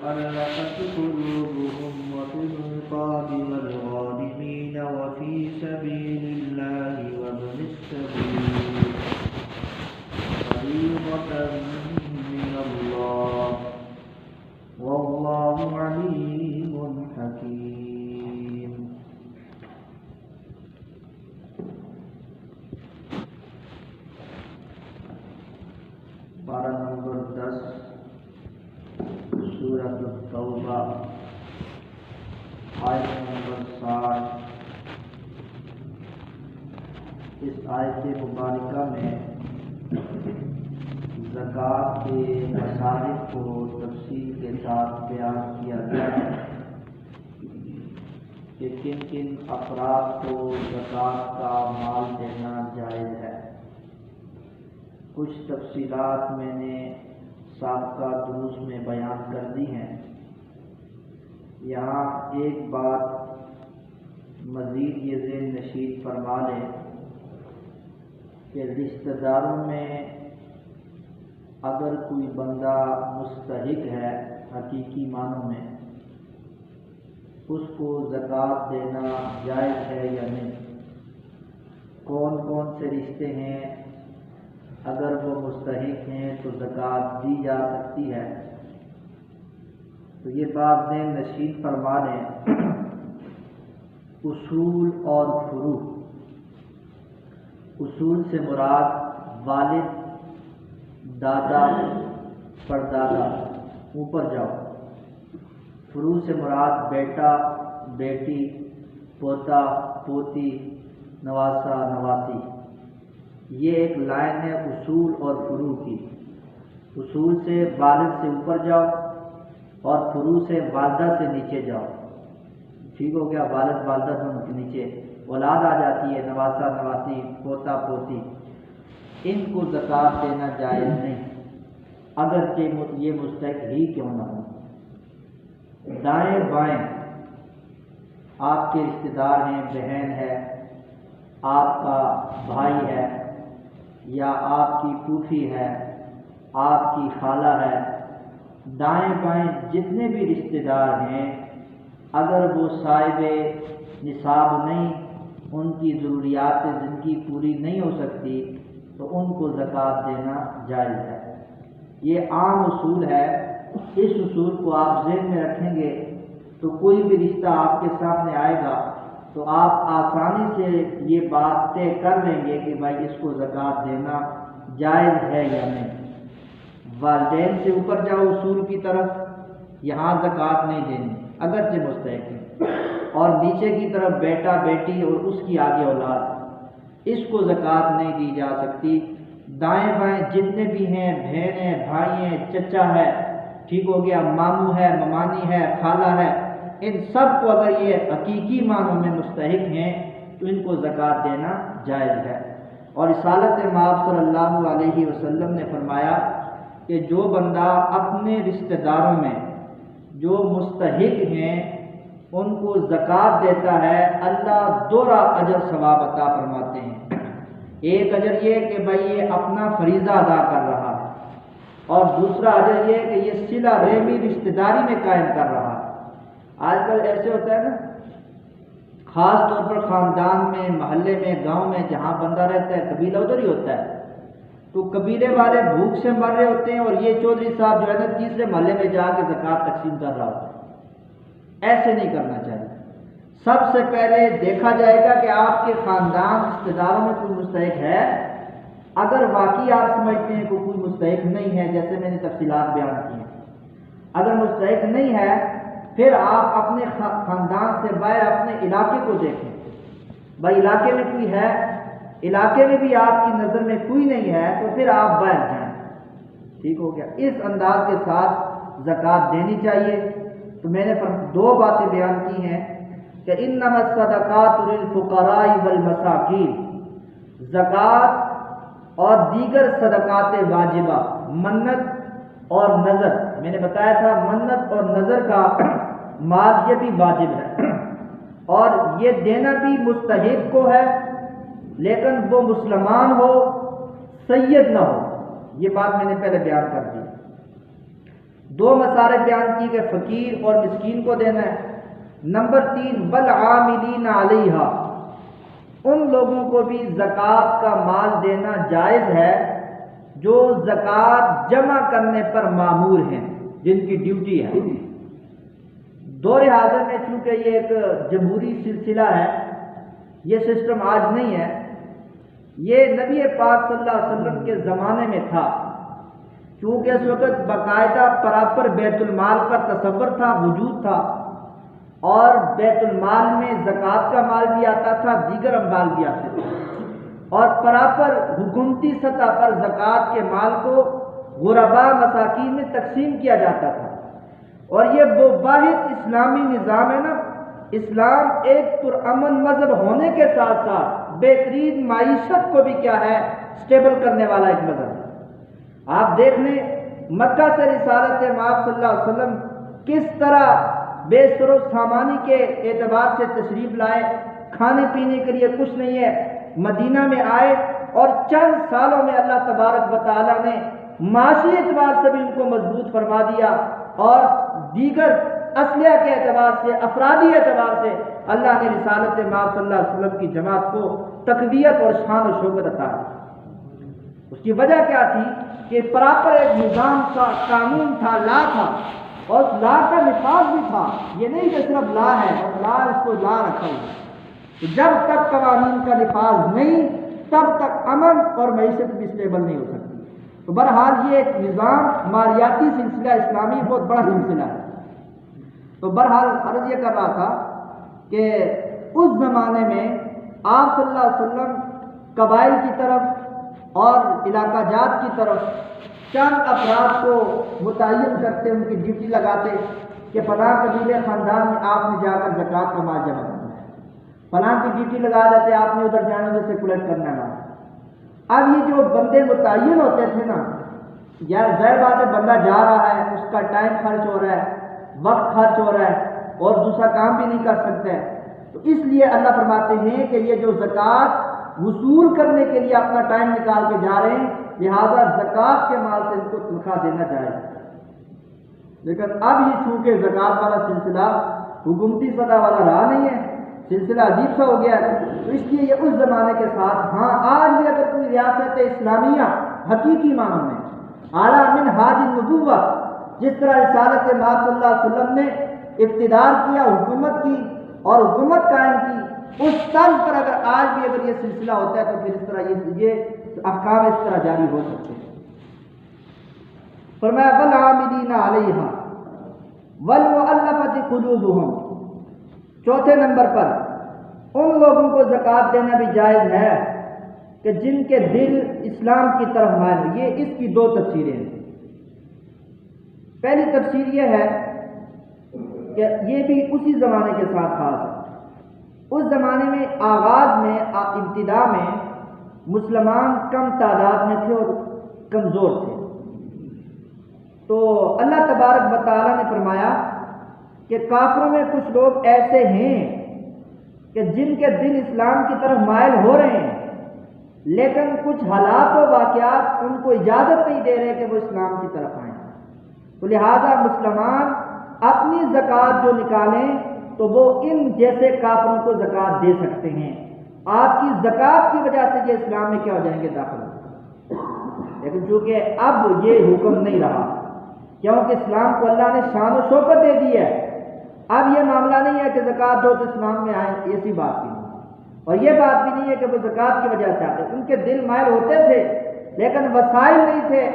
معلقة قلوبهم وفي الرقاب والغارمين وفي سبيل الله وابن السبيل فريضة من الله والله عليم حكيم. پارہ نمبر 10 سورۃ التوبہ آیت نمبر 60. اس آیت مبارکہ میں زکوٰۃ کے مصارف کو تفصیل کے ساتھ بیان کیا گیا ہے کہ کن کن افراد کو زکوٰۃ کا مال دینا جائز ہے. کچھ تفصیلات میں نے سابقہ دروس میں بیان کر دی ہیں. یہاں ایک بات مزید یہ ذہن نشین فرما لیں کہ رشتہ داروں میں اگر کوئی بندہ مستحق ہے حقیقی معنوں میں، اس کو زکوٰۃ دینا جائز ہے یا نہیں. کون کون سے رشتے ہیں اگر وہ مستحق ہیں تو زکوٰۃ دی جا سکتی ہے. تو یہ بات ذہن نشین فرما لیں. اصول اور فروع. اصول سے مراد والد، دادا، پردادا، اوپر جاؤ. فروع سے مراد بیٹا، بیٹی، پوتا، پوتی، نواسا، نواسی. یہ ایک لائن ہے اصول اور فروع کی. اصول سے والد سے اوپر جاؤ اور فروع سے والدہ سے نیچے جاؤ. ٹھیک ہو گیا. والد والدہ دونوں کے نیچے اولاد آ جاتی ہے، نواسا، نواسی، پوتا، پوتی. ان کو زکوٰۃ دینا جائز نہیں اگرچہ یہ مستحق ہی کیوں نہ ہو. دائیں بائیں آپ کے رشتہ دار ہیں، بہن ہے، آپ کا بھائی ہے، یا آپ کی پھوپھی ہے، آپ کی خالہ ہے، دائیں بائیں جتنے بھی رشتہ دار ہیں، اگر وہ صاحب نصاب نہیں، ان کی ضروریات زندگی پوری نہیں ہو سکتی تو ان کو زکوٰۃ دینا جائز ہے. یہ عام اصول ہے. اس اصول کو آپ ذہن میں رکھیں گے تو کوئی بھی رشتہ آپ کے سامنے آئے گا تو آپ آسانی سے یہ بات طے کر لیں گے کہ بھائی اس کو زکوٰۃ دینا جائز ہے یا نہیں. والدین سے اوپر جاؤ اصول کی طرف، یہاں زکوٰۃ نہیں دینی اگرچہ مستحق ہے. اور نیچے کی طرف بیٹا، بیٹی اور اس کی آگے اولاد، اس کو زکوٰۃ نہیں دی جا سکتی. دائیں بائیں جتنے بھی ہیں، بہن ہیں، بھائی ہیں، چچا ہے، ٹھیک ہو گیا، ماموں ہے، ممانی ہے، خالہ ہے، ان سب کو اگر یہ حقیقی معنوں میں مستحق ہیں تو ان کو زکوٰۃ دینا جائز ہے. اور رسالت مآب صلی اللہ علیہ وسلم نے فرمایا کہ جو بندہ اپنے رشتہ داروں میں جو مستحق ہیں ان کو زکوٰۃ دیتا ہے، اللہ دوہرا اجر ثواب عطا فرماتے ہیں. ایک اجر یہ کہ بھائی یہ اپنا فریضہ ادا کر رہا ہے، اور دوسرا اجر یہ کہ یہ صلہ رحمی رشتہ داری میں قائم کر رہا ہے. آج کل ایسے ہوتا ہے نا، خاص طور پر خاندان میں، محلے میں، گاؤں میں جہاں بندہ رہتا ہے قبیلہ ادھر ہی ہوتا ہے، تو قبیلے والے بھوک سے مر رہے ہوتے ہیں اور یہ چودھری صاحب جو ہے نا تیسرے محلے میں جا کے زکوٰۃ تقسیم کر رہا ہوتا ہے. ایسے نہیں کرنا چاہیے. سب سے پہلے دیکھا جائے گا کہ آپ کے خاندان رشتہ داروں میں کوئی مستحق ہے. اگر واقعی آپ سمجھتے ہیں کہ کوئی مستحق نہیں ہے، جیسے میں نے تفصیلات بیان کی ہیں، اگر مستحق نہیں ہے پھر آپ اپنے خاندان سے باہر اپنے علاقے کو دیکھیں. بھائی علاقے میں کوئی ہے، علاقے میں بھی آپ کی نظر میں کوئی نہیں ہے تو پھر آپ باہر جائیں. ٹھیک ہو گیا. اس انداز کے ساتھ زکوٰۃ دینی چاہیے. تو میں نے دو باتیں بیان کی ہیں کہ انما الصدقات للفقراء والمساکین. زکوٰۃ اور دیگر صدقات واجبہ، منت اور نذر، میں نے بتایا تھا منت اور نذر کا مال یہ بھی واجب ہے، اور یہ دینا بھی مستحق کو ہے، لیکن وہ مسلمان ہو، سید نہ ہو. یہ بات میں نے پہلے بیان کر دی. دو مصارف بیان کی کہ فقیر اور مسکین کو دینا ہے۔ نمبر 3 والعاملین علیہا، ان لوگوں کو بھی زکوٰۃ کا مال دینا جائز ہے جو زکوٰۃ جمع کرنے پر مامور ہیں، جن کی ڈیوٹی ہے۔ دور حاضر میں چونکہ یہ ایک جمہوری سلسلہ ہے، یہ سسٹم آج نہیں ہے، یہ نبی پاک صلی اللہ علیہ وسلم کے زمانے میں تھا، چونکہ اس وقت باقاعدہ پراپر بیت المال کا تصور تھا، وجود تھا، اور بیت المال میں زکوٰۃ کا مال بھی آتا تھا، دیگر اموال بھی آتے تھے، اور پراپر حکومتی سطح پر زکوٰۃ کے مال کو غرباء مساکین میں تقسیم کیا جاتا تھا۔ اور یہ وہ واحد اسلامی نظام ہے نا، اسلام ایک پرامن مذہب ہونے کے ساتھ ساتھ بہترین معیشت کو بھی کیا ہے، سٹیبل کرنے والا ایک مذہب ہے۔ آپ دیکھ لیں مکہ سے رسالت مآب صلی اللہ علیہ وسلم کس طرح بے سر و سامانی کے اعتبار سے تشریف لائے، کھانے پینے کے لیے کچھ نہیں ہے، مدینہ میں آئے اور چند سالوں میں اللہ تبارک و تعالیٰ نے معاشی اعتبار سے بھی ان کو مضبوط فرما دیا، اور دیگر اسلحہ کے اعتبار سے، افرادی اعتبار سے اللہ نے رسالت مآب صلی اللہ علیہ وسلم کی جماعت کو تقویت اور شان و شوکت عطا کی۔ اس کی وجہ کیا تھی کہ پراپر ایک نظام کا قانون تھا، لا تھا، اور لا کا نفاذ بھی تھا، یہ نہیں کہ صرف لا ہے اور لا اس کو لا رکھا ہوا۔ جب تک قوانین کا نفاذ نہیں تب تک امن اور معیشت بھی اسٹیبل نہیں ہو سکتی۔ تو بہرحال یہ ایک نظام مالیاتی سلسلہ اسلامی بہت بڑا سلسلہ ہے۔ تو بہرحال عرض یہ کر رہا تھا کہ اس زمانے میں آپ صلی اللہ علیہ وسلم قبائل کی طرف اور علاقہ جات کی طرف چند افراد کو متعین کرتے، ان کی ڈیوٹی لگاتے کہ فلاں قبیلے خاندان میں آپ نے جا کر زکوٰۃ کا مال جمع کرنا ہے، فلاں کی ڈیوٹی لگا دیتے آپ نے ادھر جانے ادھر سے کلیکٹ کرنا ہے۔ اب یہ جو بندے متعین ہوتے تھے نا، یار ظاہر بات ہے بندہ جا رہا ہے، اس کا ٹائم خرچ ہو رہا ہے، وقت خرچ ہو رہا ہے، اور دوسرا کام بھی نہیں کر سکتا ہے، تو اس لیے اللہ فرماتے ہیں کہ یہ جو زکوٰۃ وصول کرنے کے لیے اپنا ٹائم نکال کے جا رہے ہیں، لہذا زکوٰۃ کے مال سے ان کو تنخواہ دینا جائز ہے۔ لیکن اب یہ چونکہ زکوٰۃ والا سلسلہ حکومتی سطح والا رہا نہیں ہے، سلسلہ عجیب سا ہو گیا ہے، تو اس لیے یہ اس زمانے کے ساتھ، ہاں آج بھی اگر کوئی ریاست اسلامیہ حقیقی معنوں میں اعلیٰ من حاج النبوہ، جس طرح رسالت مآب صلی اللہ علیہ وسلم نے اقتدار کیا، حکومت کی اور حکومت قائم کی، اس طرز پر اگر آج بھی اگر یہ سلسلہ ہوتا ہے تو پھر اس طرح یہ احکام اس طرح جاری ہو سکتے ہیں۔ فرمایا والعاملین علیہا والمؤلفۃ قلوبہم، چوتھے نمبر پر ان لوگوں کو زکوٰۃ دینا بھی جائز ہے کہ جن کے دل اسلام کی طرف مائل ہو۔ یہ اس کی دو تفسیریں ہیں۔ پہلی تفسیر یہ ہے کہ یہ بھی اسی زمانے کے ساتھ خاص ہے۔ اس زمانے میں آغاز میں، ابتدا میں مسلمان کم تعداد میں تھے اور کمزور تھے، تو اللہ تبارک و تعالیٰ نے فرمایا کہ کافروں میں کچھ لوگ ایسے ہیں کہ جن کے دل اسلام کی طرف مائل ہو رہے ہیں، لیکن کچھ حالات و واقعات ان کو اجازت نہیں دے رہے کہ وہ اسلام کی طرف آئیں، تو لہذا مسلمان اپنی زکوٰۃ جو نکالیں تو وہ ان جیسے کافروں کو زکوٰۃ دے سکتے ہیں، آپ کی زکوٰۃ کی وجہ سے یہ اسلام میں کیا ہو جائیں گے، داخل۔ لیکن چونکہ اب یہ حکم نہیں رہا، کیونکہ اسلام کو اللہ نے شان و شوکت دے دی ہے، اب یہ معاملہ نہیں ہے کہ زکوٰۃ دو تو اسلام میں آئیں، ایسی بات بھی نہیں، اور یہ بات بھی نہیں ہے کہ وہ زکوٰۃ کی وجہ سے آتے، ان کے دل مائل ہوتے تھے لیکن وسائل نہیں تھے،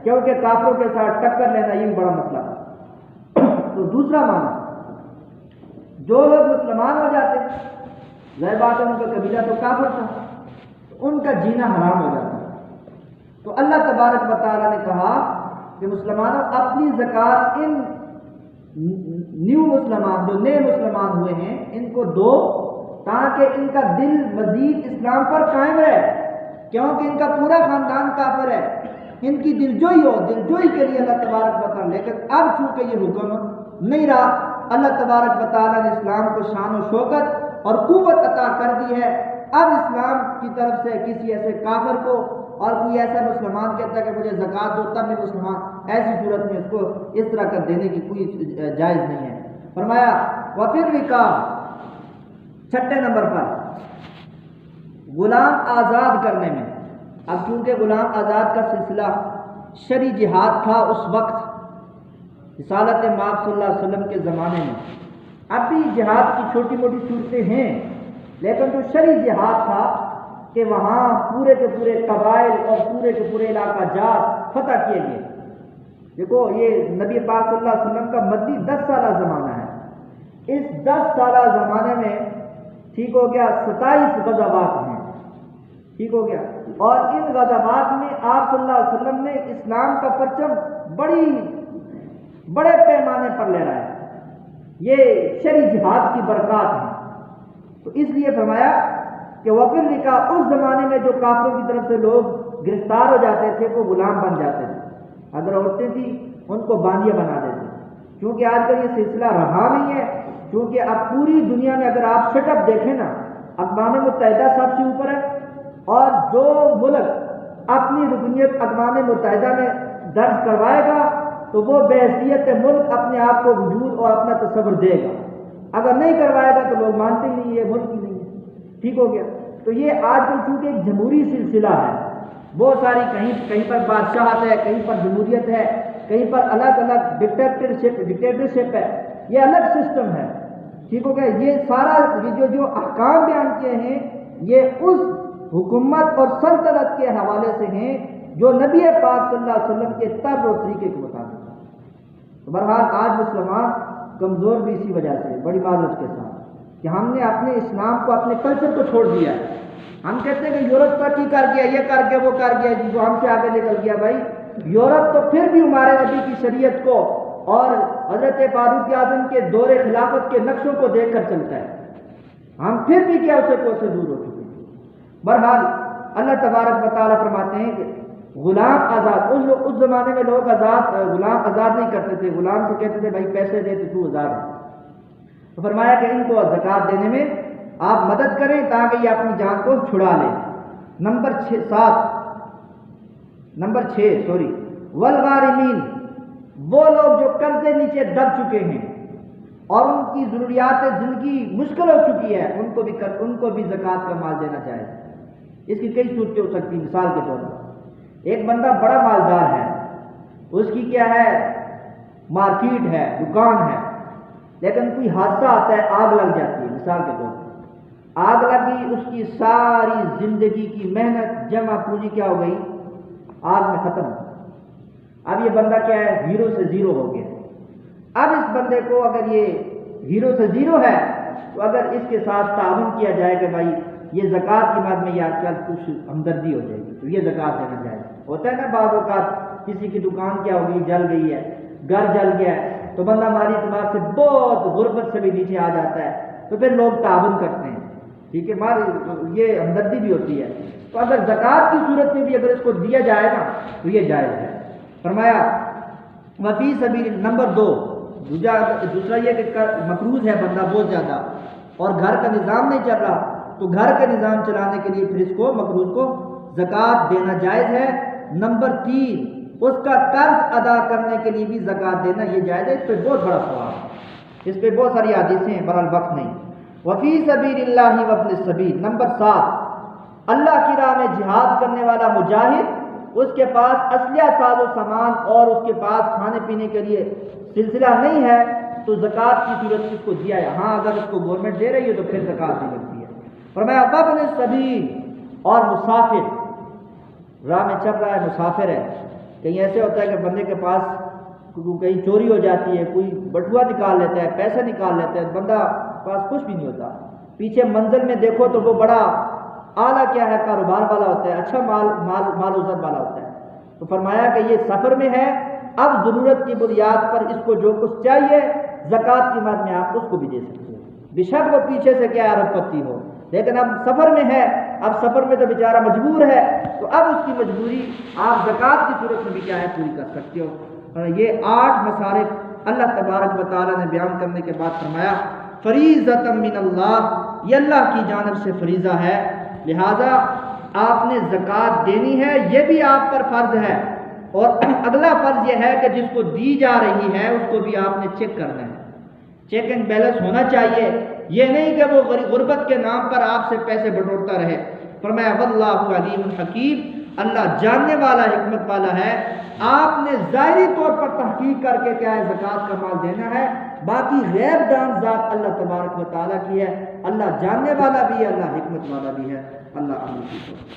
کیونکہ کافروں کے ساتھ ٹکر لینا یہ بڑا مسئلہ تھا۔ تو دوسرا معنی، جو لوگ مسلمان ہو جاتے، ظاہر بات ہے ان کا قبیلہ تو کافر تھا، تو ان کا جینا حرام ہو جاتا، تو اللہ تبارک و تعالیٰ نے کہا کہ مسلمانوں اپنی زکوٰۃ ان نیو مسلمان، جو نئے مسلمان ہوئے ہیں، ان کو دو تاکہ ان کا دل مزید اسلام پر قائم رہے، کیونکہ ان کا پورا خاندان کافر ہے، ان کی دلجوئی ہو، دلجوئی کے لیے اللہ تبارک و تعالیٰ، لیکن اب چونکہ یہ حکم نہیں رہا، اللہ تبارک و تعالیٰ نے اسلام کو شان و شوکت اور قوت عطا کر دی ہے، اب اسلام کی طرف سے کسی ایسے کافر کو اور کوئی ایسا مسلمان کہتا ہے کہ مجھے زکوٰۃ دو تب میں مسلمان، ایسی صورت میں اس کو اس طرح کر دینے کی کوئی جائز نہیں ہے۔ فرمایا وفی الرقاب، چھٹے نمبر پر غلام آزاد کرنے میں۔ اب چونکہ غلام آزاد کا سلسلہ شرعی جہاد تھا اس وقت رسالت مآب صلی اللہ علیہ وسلم کے زمانے میں، اب بھی جہاد کی چھوٹی موٹی صورتیں ہیں، لیکن جو شرعی جہاد تھا کہ وہاں پورے کے پورے قبائل اور پورے کے پورے علاقہ جات فتح کیے گئے۔ دیکھو یہ نبی پاک صلی اللہ علیہ وسلم کا مدی 10 سالہ زمانہ ہے، اس 10 سالہ زمانے میں ٹھیک ہو گیا 27 غزوات ہیں، ٹھیک ہو گیا، اور ان غزوات میں آپ صلی اللہ علیہ وسلم نے اسلام کا پرچم بڑے پیمانے پر لے رہا ہے، یہ شرعی جہاد کی برکات ہیں۔ تو اس لیے فرمایا کہ وفی الرقاب، اس زمانے میں جو کافروں کی طرف سے لوگ گرفتار ہو جاتے تھے وہ غلام بن جاتے تھے، اگر عورتیں تھیں ان کو باندیا بنا دیتے، کیونکہ آج کل یہ سلسلہ رہا نہیں ہے، کیونکہ اب پوری دنیا میں اگر آپ سیٹ اپ دیکھیں نا، اقوام متحدہ سب سے اوپر ہے، اور جو ملک اپنی رکنیت اقوام متحدہ میں درج کروائے گا تو وہ بحیثیت ملک اپنے آپ کو وجود اور اپنا تصور دے گا، اگر نہیں کروائے گا تو لوگ مانتے ہی نہیں یہ ملک ہی نہیں ہے، ٹھیک ہو گیا۔ تو یہ آج کل چونکہ ایک جمہوری سلسلہ ہے، بہت ساری کہیں پر بادشاہت ہے، کہیں پر جمہوریت ہے، کہیں پر الگ الگ ڈکٹیٹرشپ ہے، یہ الگ سسٹم ہے، ٹھیک ہو گیا۔ یہ سارا جو احکام بیان کیے ہیں یہ اس حکومت اور سلطنت کے حوالے سے ہیں جو نبی پاک صلی اللہ علیہ وسلم کے طرز اور طریقے کے مطابق ہے۔ تو بہرحال آج مسلمان کمزور بھی اسی وجہ سے، بڑی معذرت کے ساتھ، کہ ہم نے اپنے اسلام کو، اپنے کلچر کو چھوڑ دیا ہے۔ ہم کہتے ہیں کہ یورپ کا کی کر گیا، یہ کر گیا، وہ کر گیا، جو ہم سے آگے نکل گیا۔ بھائی یورپ تو پھر بھی ہمارے نبی کی شریعت کو اور حضرت فاروق اعظم کے دور خلافت کے نقشوں کو دیکھ کر چلتا ہے، ہم پھر بھی کیا اسے کو سے دور ہو چکے ہیں۔ بہرحال اللہ تبارک و تعالیٰ فرماتے ہیں کہ غلام آزاد، اس زمانے میں لوگ غلام آزاد نہیں کرتے تھے، غلام سے کہتے تھے بھائی پیسے دے تو آزاد ہے۔ تو فرمایا کہ ان کو زکوٰۃ دینے میں آپ مدد کریں تاکہ یہ اپنی جان کو چھڑا لیں۔ نمبر 6 والغارمین، وہ لوگ جو قرضے نیچے دب چکے ہیں اور ان کی ضروریات زندگی مشکل ہو چکی ہے، ان کو بھی زکوٰۃ کا مال دینا چاہیے۔ اس کی کئی صورتیں ہو سکتی ہیں۔ مثال کے طور پر ایک بندہ بڑا مالدار ہے، اس کی کیا ہے، مارکیٹ ہے، دکان ہے، لیکن کوئی حادثہ آتا ہے، آگ لگ جاتی ہے، مثال کے طور پر آگ لگی، اس کی ساری زندگی کی محنت جمع پونجی کیا ہو گئی، آگ میں ختم۔ اب یہ بندہ کیا ہے، ہیرو سے زیرو ہو گیا۔ اب اس بندے کو اگر یہ ہیرو سے زیرو ہے تو اگر اس کے ساتھ تعاون کیا جائے کہ بھائی یہ زکوٰۃ کی بات میں یا چل کچھ ہمدردی ہو جائے گی تو یہ زکوٰۃ دینا چاہیے۔ ہوتا ہے نا بعض اوقات کسی کی دکان کیا ہوگی، جل گئی ہے، گھر جل گیا ہے، تو بندہ مالی اعتبار سے بہت غربت سے بھی نیچے آ جاتا ہے، تو پھر لوگ تعاون کرتے ہیں، ٹھیک ہے، یہ ہمدردی بھی ہوتی ہے۔ تو اگر زکوٰۃ کی صورت میں بھی اگر اس کو دیا جائے نا تو یہ جائز ہے۔ فرمایا وفی سبیل، نمبر 2 دوسرا یہ کہ مقروض ہے بندہ بہت زیادہ اور گھر کا نظام نہیں چل رہا، تو گھر کا نظام چلانے کے لیے پھر اس کو مقروض کو زکوٰۃ دینا جائز ہے۔ نمبر 3 اس کا قرض ادا کرنے کے لیے بھی زکوٰۃ دینا یہ جائز ہے۔ اس پہ بہت بڑا سوال ہے، اس پہ بہت ساری حدیثیں ہیں، بہرحال وقت نہیں۔ وفی سبیل اللہ وابن السبیل، نمبر 7 اللہ کی راہ میں جہاد کرنے والا مجاہد، اس کے پاس اسلحہ ساز و سامان اور اس کے پاس کھانے پینے کے لیے سلسلہ نہیں ہے تو زکوٰۃ کی صورت میں اس کو دیا ہے۔ ہاں اگر اس کو گورنمنٹ دے رہی ہے تو پھر زکوٰۃ نہیں لگتی ہے۔ فرمایا وابن السبیل، اور مسافر، راہ میں چل رہا ہے، مسافر ہے، کہیں ایسے ہوتا ہے کہ بندے کے پاس کہیں چوری ہو جاتی ہے، کوئی بٹوا نکال لیتا ہے، پیسہ نکال لیتا ہے، بندہ پاس کچھ بھی نہیں ہوتا، پیچھے منزل میں دیکھو تو وہ بڑا اعلیٰ کیا ہے، کاروبار والا ہوتا ہے، اچھا مال وزن والا ہوتا ہے۔ تو فرمایا کہ یہ سفر میں ہے، اب ضرورت کی بنیاد پر اس کو جو کچھ چاہیے زکوٰۃ کی مد میں آپ اس کو بھی دے سکتے ہیں، بے شک وہ پیچھے سے کیا ارب پتی ہو، لیکن اب سفر میں ہے، اب سفر میں تو بیچارہ مجبور ہے، تو اب اس کی مجبوری آپ زکوٰۃ کی صورت میں بھی کیا ہے، پوری کر سکتے ہو۔ یہ 8 مصارف اللہ تبارک و تعالیٰ نے بیان کرنے کے بعد فرمایا فریضۃ من اللہ، یہ اللہ کی جانب سے فریضہ ہے، لہذا آپ نے زکوٰۃ دینی ہے، یہ بھی آپ پر فرض ہے، اور اگلا فرض یہ ہے کہ جس کو دی جا رہی ہے اس کو بھی آپ نے چیک کرنا ہے، چیک اینڈ بیلنس ہونا چاہیے، یہ نہیں کہ وہ غربت کے نام پر آپ سے پیسے بٹورتا رہے۔ فرمایا واللہ علیم حکیم، اللہ جاننے والا حکمت والا ہے۔ آپ نے ظاہری طور پر تحقیق کر کے کیا ہے زکوٰۃ کا مال دینا ہے، باقی غیر دان ذات اللہ تبارک و تعالیٰ کی ہے۔ اللہ جاننے والا بھی ہے، اللہ حکمت والا بھی ہے۔ اللہ علیہ